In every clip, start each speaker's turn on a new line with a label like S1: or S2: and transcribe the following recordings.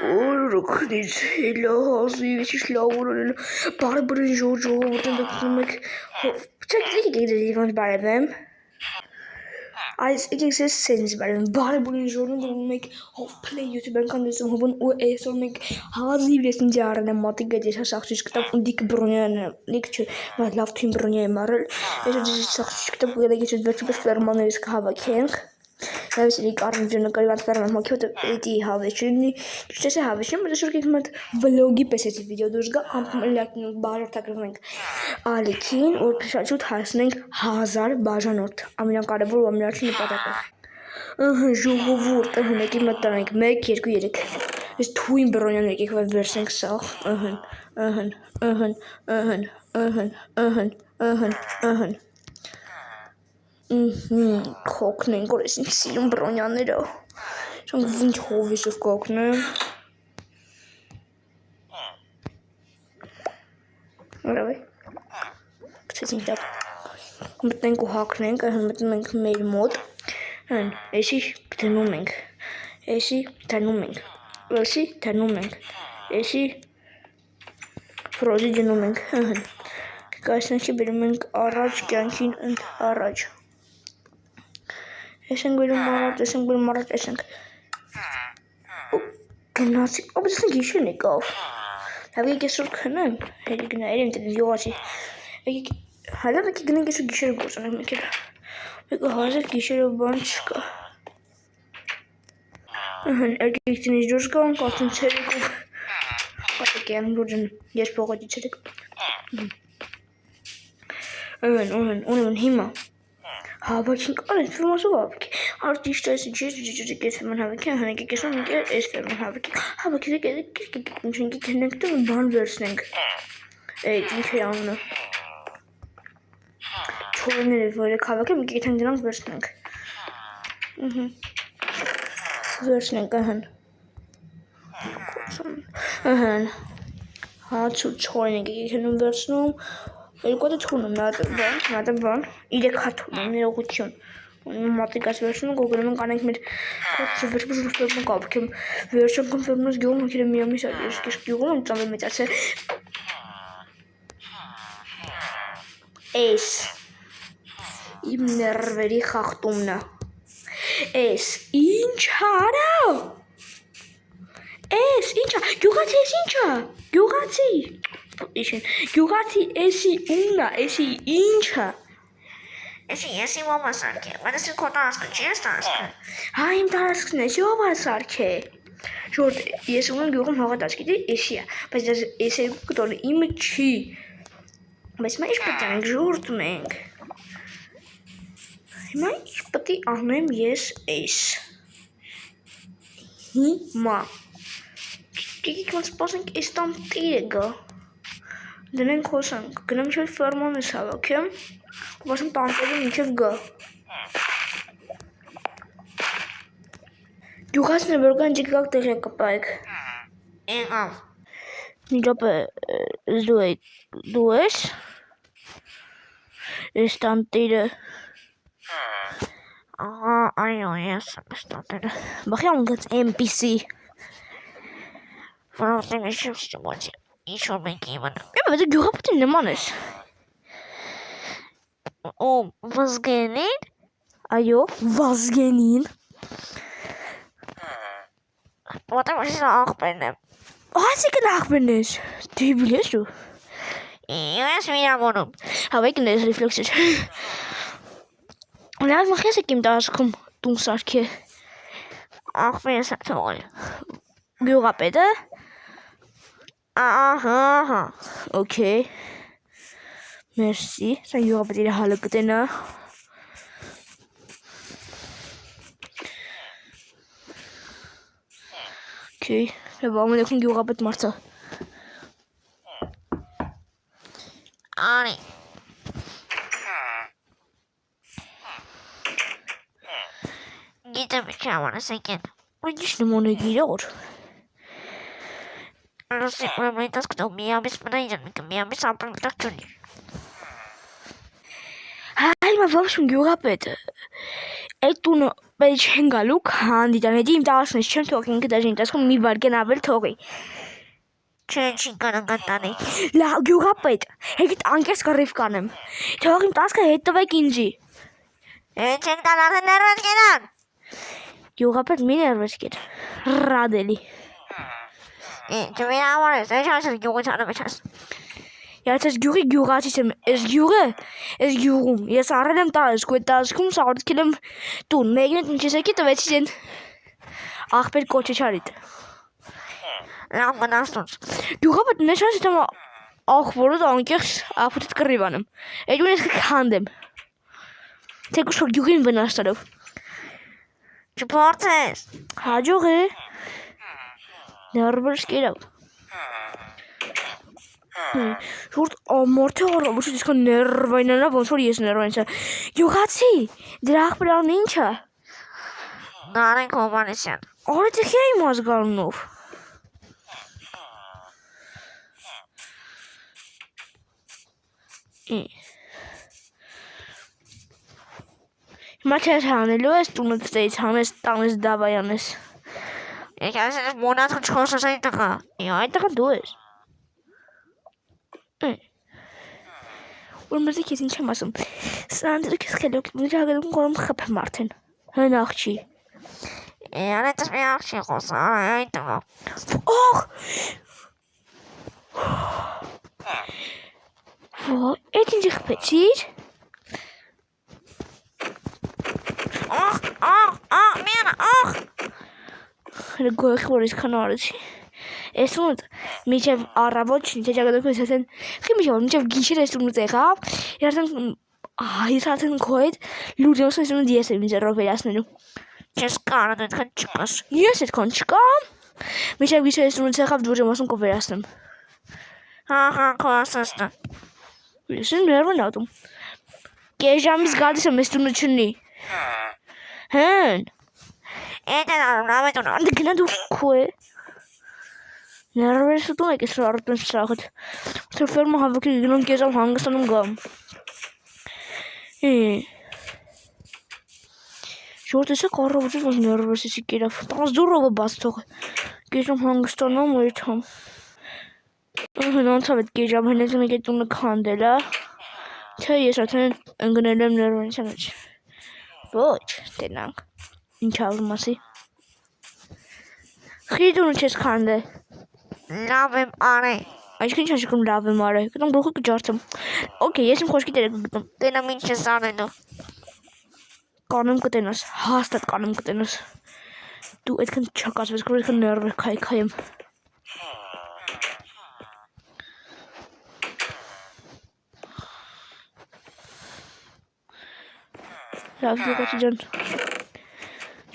S1: Օրոքնից հելա հազիվ էչիշ լավորոնել բարը բրին ժողորդեն դպնում եք չեք եք դիվանց բարևեմ այս եք ես սենս բարևեմ բարը բրին ժողորդեն դպնում եք հով պլեյ յութուբեն կանդեսում հովն ու էսոր մենք հազիվ ես ինձ արան եմ մատիկ էդ ես սաղցուչ կտապ ու դիք բրոնյան լիք չէ մատ լավ թույն բրոնյա եմ արել ես սաղցուչ կտապ ու գետագից ոտ վերջուպես ֆերմաներս կհավաքենք Նավից էլի կարմիջ նկարիված ֆերման մոքյոտը էդի հավեշինի ճիշտ է հավեշին բայց շուտ եք մտ վլոգի պես էսի վիդեո դուրս գա ամփոփ բաժարտակրում ենք ալիքին որ շուտ հասնենք 1000 բաժանորդ ամենակարևոր ու ամենաառաջին նպատակը ժողովուրդը հնեկի մտանենք 1 2 3 ես թույն բրոնյան եկեք վերցնենք սաղ Կոկնենք որ ես ինձ սիրում բրոնյաները Շանք վինչ հովիսով կոկնեմ Որավի Կցեցինք տապ Մտնենք ու հակնենք մտնում ենք մեր մոտ Էսի դնում ենք Էսի դնում ենք Էսի դնում ենք Էսի Ֆրոզի դնում ենք Կայսնանքի բերում ենք առաջ կյանքին առաջ Ես ենք բերում առաջ, ես ենք բերում առաջ, ես ենք Գնացի, ապս ես ենք իշեն եկավ Լավ եք ես որ կնեմ, հերի գնա, երեմ տերեմ յողացի Հալավ եք գնենք ես որ գիշերը գործանենք մեկ էլ Մեկը հազար գիշերով բան չկա Եկեք տնից դուրս գանք, արդեն ցերեկով Պատեք եմ լուրջն, ես փողոջի ցերեկ Ունեն հիմա Հավաքինք արեն ֆիրմասով հավաքի Արտիշտ այս իջես ես ֆիրման հավաքի Հանեք եք ես ունենք ես ֆիրման հավաքի Հավաքիզեք եք հնենք տում բան վերցնենք Էյդ ինք է անունը Չորները որ եք հավաքի մեկ եք դրանք վերցնենք Վերցնենք Հացու չորեն եք հնում վերցնում Երկոտը չունում, նատը բան, իրեք հատ ունում, ներողություն Մատիկ այս վերցնում, գոգնում ենք անենք մեր վերջպես ռուստերմը կապք եմ Վերջանքում վերնոս գյուղում հոքերը միամիս այս կես գյուղում եմ ծամը մեծաց է Էս Իմ ներվերի խախտումնը Էս ինչ արա Էս ինչա, գյուղացի ես ինչա, գյուղացի Գյուղացի էսի ուննա, էսի ինչա Էսի եսի ով ասարք է, բայց էսի քո տարածքը չի ես տարածքը Հա իմ տարածքն էսի ով ասարք է Ժորդ, ես ունեմ գյուղում հողատած գիտի, էսի է Բայց ես երկու կտորը իմը չի Բայց մա ինչ պետք անենք, ժորդ մենք Հիմա ինչ պետք անեմ ես էս Հիմա Եկեք ոնց սպասենք էս տան տիրը գա Դնենք հոսանք, գնամ չէ ֆերման ես հավաքեմ ու ասեմ տանտերի մինչև գա Գյուղացն է որ կան ջիկակ տեղի կպայք Եղավ Նիջապ դու ես Ես տանտերը Ահա այո ես ես տանտերը Բախի անգած MPC Վարորդին էշեմ ստիմոց Ինչ-որ մենք իմանամ Եվ դու գյուղապետին նման ես Օ, վազգենին Այո, վազգենին Ոտեմ ես աղբերն եմ Ասիկն աղբերն ես Դիբիլ ես ու Ես միրագոնում Հավայքն ես ռիֆլեքս էր Լավ մախ ես եք իմ տարածքում տուն սարք է Աղբեր ես թողել Գյուղապետը Ահա, օքեյ Մերսի, սա յուղապետիրը հալը կտենա Օքեյ, լավ ամեն եկուն յուղապետ մարդա Անի Գիտեմ ինչ ամանես եկեն Այդ ինչ նման է գիրոր Լուսի մամայի տասկտով միամիս մնայջան միկը միամիս ապրամտակ չունի Հայմա վամշուն գյուղապետը Այդ տունը պետք չեն գալու քանդիդան հետի իմ տասնից չեմ թողի ինքը դաժին տասկում մի վարկեն ավել թողի
S2: Չի կանան կտանի։
S1: լա գյուղապետ հեկիտ անկես կռիվ կանեմ թող իմ տասկը հետ տվեք ինձի
S2: Չենք տան արդեն ներվեց կենան։
S1: գյուղապետ մի ներվեց կեր ռադելի
S2: Չմին համար ես, այս հասր գյուղից հանը մեջ հաս։
S1: Ես այս գյուղի գյուղացից եմ, այս գյուղում, ես առել եմ տարսկ, ու այդ տարսկում սաղորդքել եմ տուն, մեկն այդ ինչես եկի տվեցից են աղբեր կոչեչարիտ։
S2: Լավ գնաստուց։
S1: Գյուղապետ նեշ հասիտ եմ աղբորոտ անկեղս աղբոտիտ կռիվ անեմ, այդ ու ես կքանդեմ, թեկուշ որ գյուղին վնաստարով։
S2: Չպորցես։
S1: Հաջող է, նարբերս կերավ։ Շուրդ մորթե առավոտ իսկան ներվայնանա ոնց որ ես ներվայնցա գյուղացի դրա աղբերան ինչա
S2: Նարեն Հովհաննիսյան
S1: Արի տխի իմ ազգանունով Հիմա չես հանելու ես տունը ծեից հանես տանես դավայանես
S2: Ես ասել ես մոնաթը չխոսես այն տղա
S1: Այդ տղա դու ես Որ մրզի քեզ ինչ եմ ասում Սանդրը քեզ խելոք մի հագելում կորում խպեմ արդեն Հեն աղջի
S2: Անետս մի աղջի խոսա այն տղա
S1: Ող Այդ ինձի խպեցիր
S2: Մենա
S1: Հրը գոյխի որ իսկան արեցի Ես ունդ միջև առավոտ չնիչ աջագադոք ես ասեն Խի միջև միջև գիշեր ես ունդ եղավ Ես արդեն քո հետ լուրդյոս ես ունդ ես եմ ինձ երով վերասնելու
S2: Չես կարդ այդքան չկաս
S1: Ես այդքան չկամ Միջև գիշեր ես ունդ եղավ դուր եմ ասում կո վերասնեմ
S2: Հա քո ասաստը
S1: Ես եմ ներվն ատում Կես ժամից գալիս եմ ես տունը չնի Հեն
S2: Էդ են արում լավ է տունը
S1: Անդը գնա դու քո է Ներվերս ուտում եք ես առտեն սաղըտ Որ ֆերմը հավոքի գնում կեզամ հանգստանում գամ Շորտ ես է կարրավոջը որ ներվերս եսի կերավ Տանց դուրովը բաց թող Կեզամ հանգստանում ու ետ համ Հնանցավ էտ կեժամ հենեց մեկ է տունը քանդել Թե ես արդեն ընգնել եմ ներվերս մեջ Ոչ տենանք Ինչ ավրում ասի Խի տունը չես քանդել
S2: Լավ եմ արե
S1: Այսքան ինչ հաշիկում լավ եմ արել, գտամ գլուխը կջարդեմ Okay, ես իմ խոշկի տերը կգտամ
S2: Տենամ ինչ ես անելու
S1: Կանեմ կտենաս, հաստատ կանեմ կտենաս Դու այդքան չակացվես, կոր այդքան ներվեր կայքայեմ Լավ գեկացի ջան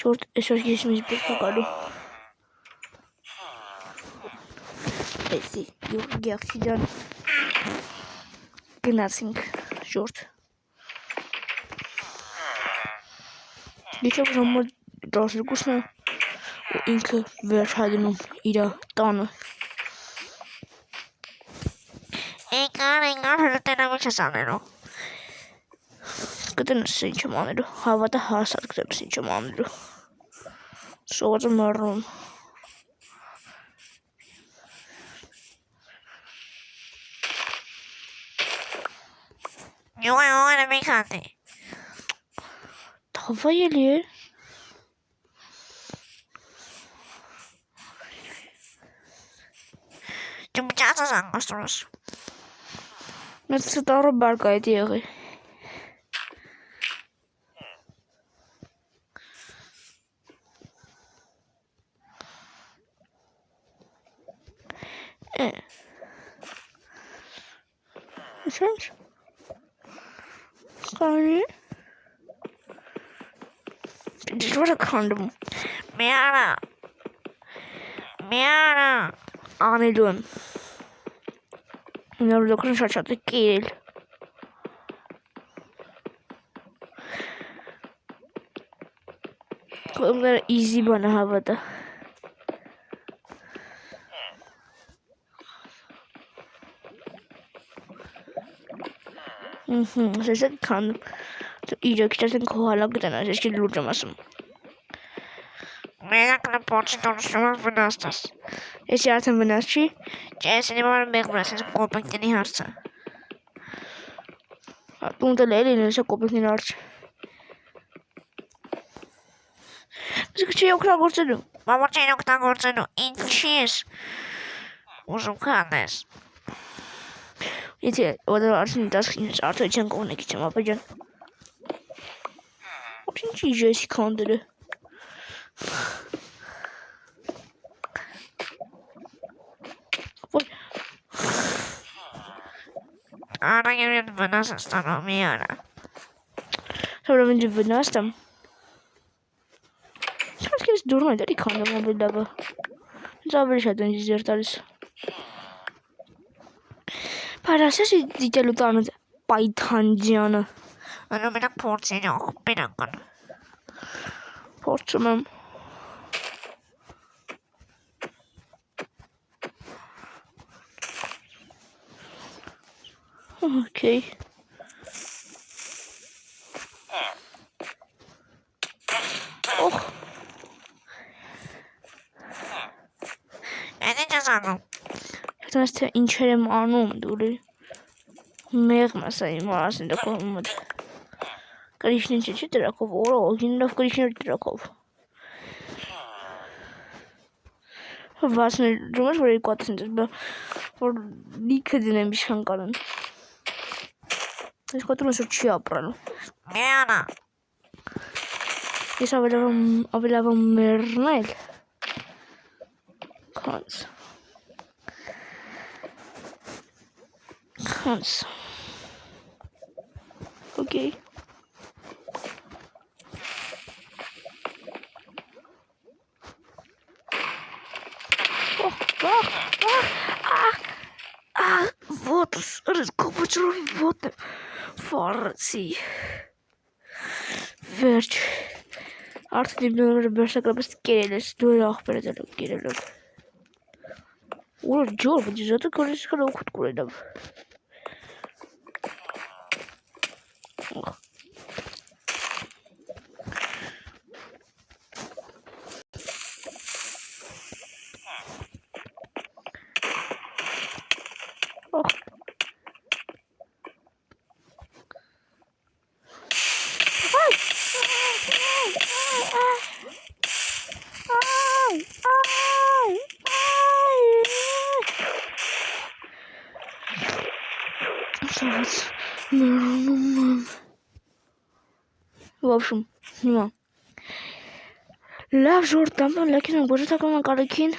S1: Չորդ այսօր ես միզ պետք է գալու Էսի գեղցի ջան Գնացինք շորդ Գիչև ժամը 12-ն է ու ինքը վերջադնում իրա տանը
S2: Եկար հրտենամ ինչ ես անելու
S1: Կտենս ինչ եմ անելու, հավատը հաստատ կտենս ինչ եմ անելու Սողոց եմ առնում
S2: Յուղը մի քանդի
S1: Թավա ելի է
S2: Չմճած ես անգաստորս
S1: Մեծ ստարը բարկա էտ եղի Ինչ Կանի Դիշվարը քանդում
S2: Միարա
S1: Անելու եմ Նոր լոքրն շատ է կերել Կողմները իզի բան է հավատը Սեսեք քանդում իրոք դեռ քո հալակ գտնաս, ես քիչ լուրջ եմ ասում։
S2: Մենակ նա փոքրիկ դուրսում վնասtas։
S1: Ես արդեն վնաս չի։
S2: Չէ, սինի մար մեկ բրասես կոպեկտի հարցը։
S1: Դու դե լելին ես կոպեկնի արջ։ Իսկ չի օգտագործելու։
S2: Մամա չեն օգտագործելու, ինչի ես։ Ուզում կանես։
S1: Եթե ոդը արդեն դասքինս արդեն չեն կողնի քիչ ապա ջան։ Ինչի ես քանդերը։
S2: Արա երբ վնաս ստանում մի արա։
S1: Sonra önce vınastım. Sanki biz durmaydı. Hadi kandırma bir lava. Zabır şeyden izlertariz. Parasız diyeceğim tanrı. Baytancıyanı.
S2: Ano merak porsiyon yok. Bir dakika.
S1: Porçumum. Okay. Oh.
S2: Ne cezanı?
S1: Zaten inçerim anım duru. Megmasayım arasında koymadı. Karışın çeşi Drakov. Ora yine laf karışın Drakov. Vasne Cumaş burayı koyatısınız. Ben or dikkat bir şankarın. Hiç koyatımı suçu yaparım.
S2: Bir ana.
S1: Yes, aveva Mernel. Hans. Okay. Вот, раскопочу, вот, фарси. Верч. Artık dibine bir şakabız gelelim. Böyle akber edelim. Gelelim. Oğlum Joel bu zaten karışık kadar okut kurayım. Oh. В общем, снимал. Լավ ժորտ տամ, լեքին եմ գոժը թակում են կարիքին,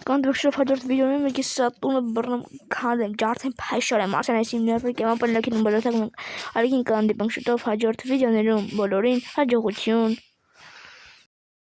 S1: կան դվքշով հաջորդ վիդեոնում եկի սատունը բրնեմ կանդեմ, ջարդեմ պայշար եմ, ասեն այս իմ ներվիկ եմ, ապա լեքին եմ գոժը թակում են կարիքին կանդիպենք շուտով հաջորդ վիդեոներում բոլորին հաջողություն։